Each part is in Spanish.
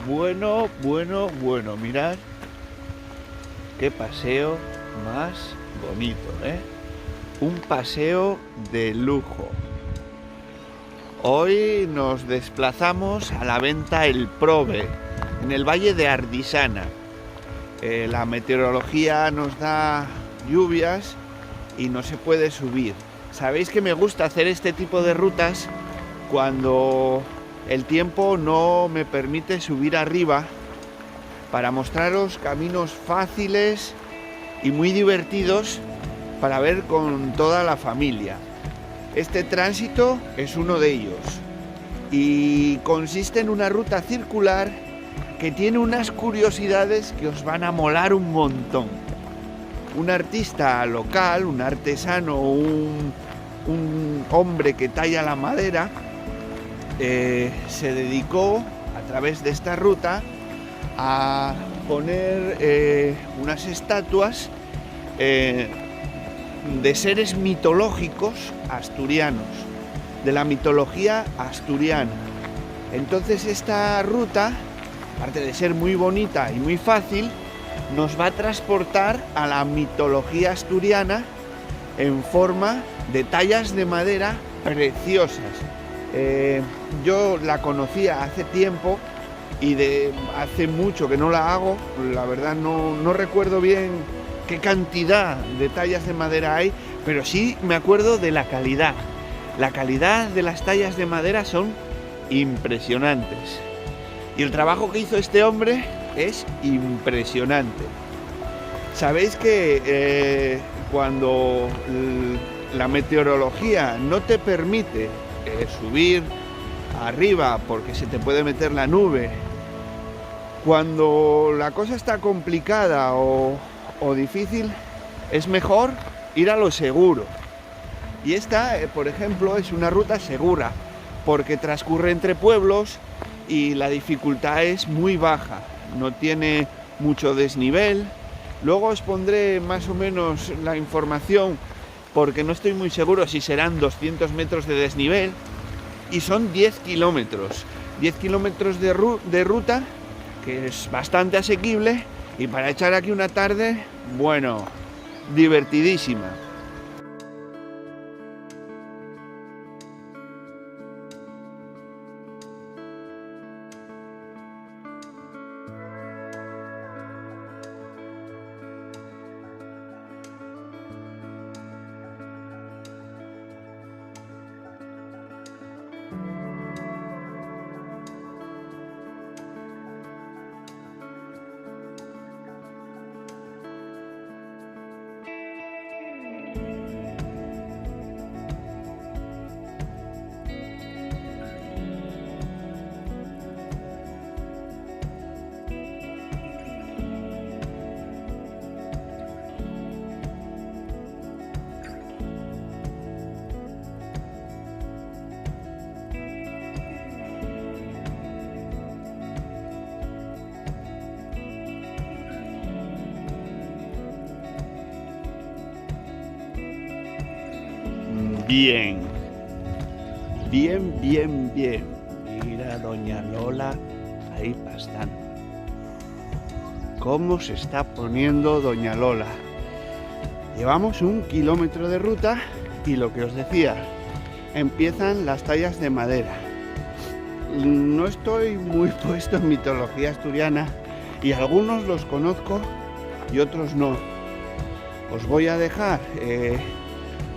Bueno, mirad qué paseo más bonito, ¿eh? Un paseo de lujo. Hoy nos desplazamos a la venta El Prove, en el valle de Ardisana. La meteorología nos da lluvias y no se puede subir. Sabéis que me gusta hacer este tipo de rutas cuando el tiempo no me permite subir arriba, para mostraros caminos fáciles y muy divertidos para ver con toda la familia. Este tránsito es uno de ellos y consiste en una ruta circular que tiene unas curiosidades que os van a molar un montón. Un artista local, un artesano, un hombre que talla la madera, se dedicó a través de esta ruta a poner unas estatuas de seres mitológicos asturianos, de la mitología asturiana. Entonces esta ruta, aparte de ser muy bonita y muy fácil, nos va a transportar a la mitología asturiana en forma de tallas de madera preciosas. Yo la conocía hace tiempo y hace mucho que no la hago, la verdad no recuerdo bien qué cantidad de tallas de madera hay, pero sí me acuerdo de la calidad. La calidad de las tallas de madera son impresionantes. Y el trabajo que hizo este hombre es impresionante. Sabéis que cuando la meteorología no te permite subir arriba porque se te puede meter la nube, cuando la cosa está complicada o difícil, es mejor ir a lo seguro. Y esta, por ejemplo, es una ruta segura porque transcurre entre pueblos y la dificultad es muy baja, no tiene mucho desnivel. Luego os pondré más o menos la información porque no estoy muy seguro si serán 200 metros de desnivel, y son 10 kilómetros. 10 kilómetros de ruta, que es bastante asequible, y para echar aquí una tarde, bueno, divertidísima. Bien. Mira a doña Lola ahí pastando. ¿Cómo se está poniendo doña Lola? Llevamos 1 kilómetro de ruta y lo que os decía, empiezan las tallas de madera. No estoy muy puesto en mitología asturiana y algunos los conozco y otros no. Os voy a dejar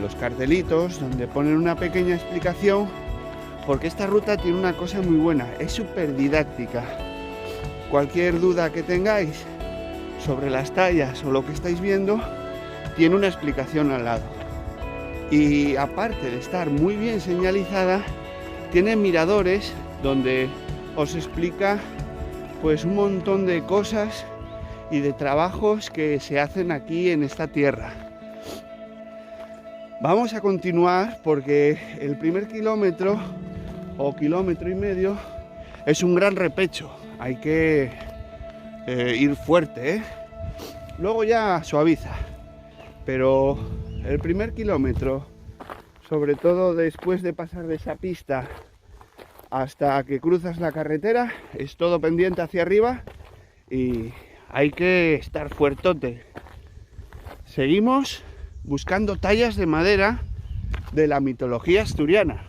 los cartelitos donde ponen una pequeña explicación, porque esta ruta tiene una cosa muy buena, es súper didáctica. Cualquier duda que tengáis sobre las tallas o lo que estáis viendo, tiene una explicación al lado. Y aparte de estar muy bien señalizada, tiene miradores donde os explica pues un montón de cosas y de trabajos que se hacen aquí en esta tierra. Vamos a continuar porque el primer kilómetro o kilómetro y medio es un gran repecho, hay que ir fuerte, luego ya suaviza, pero el primer kilómetro, sobre todo después de pasar de esa pista hasta que cruzas la carretera, es todo pendiente hacia arriba y hay que estar fuertote. Seguimos buscando tallas de madera de la mitología asturiana.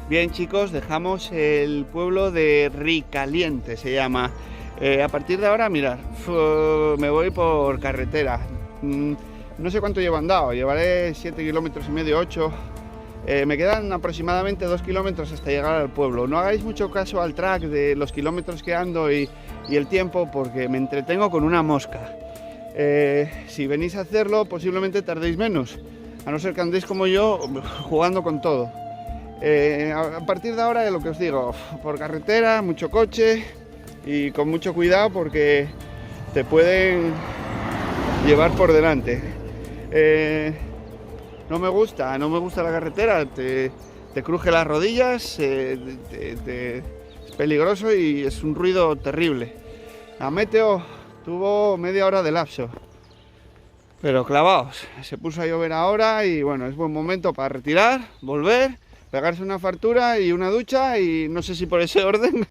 Bien, chicos, dejamos el pueblo de Ricaliente, se llama. A partir de ahora, mirad, me voy por carretera. No sé cuánto llevo andado, llevaré 7 kilómetros y medio, 8. Me quedan aproximadamente 2 kilómetros hasta llegar al pueblo. No hagáis mucho caso al track de los kilómetros que ando y el tiempo, porque me entretengo con una mosca. Si venís a hacerlo, posiblemente tardéis menos, a no ser que andéis como yo, jugando con todo. A partir de ahora, lo que os digo, por carretera, mucho coche y con mucho cuidado porque te pueden llevar por delante. No me gusta la carretera, te cruje las rodillas, es peligroso y es un ruido terrible. La meteo tuvo media hora de lapso, pero clavaos, se puso a llover ahora y bueno, es buen momento para retirar, volver, pegarse una fartura y una ducha y no sé si por ese orden